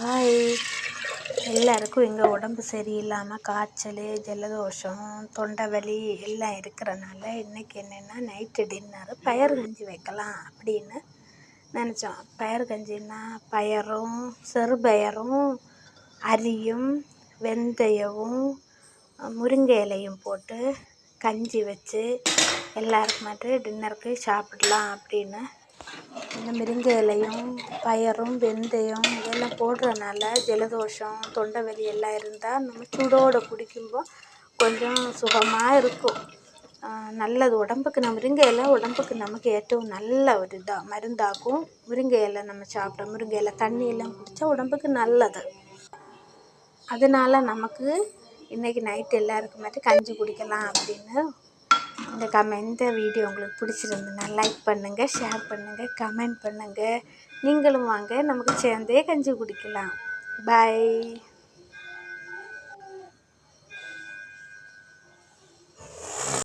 Hi எல்லாருக்கும் எங்கள் உடம்பு சரியில்லாமல் காய்ச்சல் ஜலதோஷம் தொண்டை வலி எல்லாம் இருக்கிறனால இன்றைக்கி என்னென்னா நைட்டு டின்னரு பயறு கஞ்சி வைக்கலாம் அப்படின்னு நினச்சோம். பயறு கஞ்சின்னா பயறும் சிறுபயறும் அரியும் வெந்தயமும் முருங்கை இலையும் போட்டு கஞ்சி வச்சு எல்லாருக்குமாட்டு டின்னருக்கு சாப்பிடலாம் அப்படின்னு. இந்த முருங்கை இலையும் பயறும் வெந்தயம் இதெல்லாம் போடுறதுனால ஜலதோஷம் தொண்டை வலி எல்லாம் இருந்தால் நம்ம சூடோடு குடிக்கும்போது கொஞ்சம் சுகமாக இருக்கும். நல்லது உடம்புக்கு. நம்ம முருங்கை இலை உடம்புக்கு நமக்கு ஏற்றவும் நல்ல ஒரு மருந்தாகும். முருங்கை இலை நம்ம சாப்பிட முருங்கை இலை தண்ணியெல்லாம் குடித்தா உடம்புக்கு நல்லது. அதனால் நமக்கு இன்றைக்கி நைட்டு எல்லாருக்குமாட்டி கஞ்சி குடிக்கலாம் அப்படின்னு. இந்த வீடியோ உங்களுக்கு பிடிச்சிருந்துன்னா லைக் பண்ணுங்கள், ஷேர் பண்ணுங்கள், கமெண்ட் பண்ணுங்கள். நீங்களும் வாங்க, நமக்கு சேர்ந்தே கஞ்சி குடிக்கலாம். பாய்.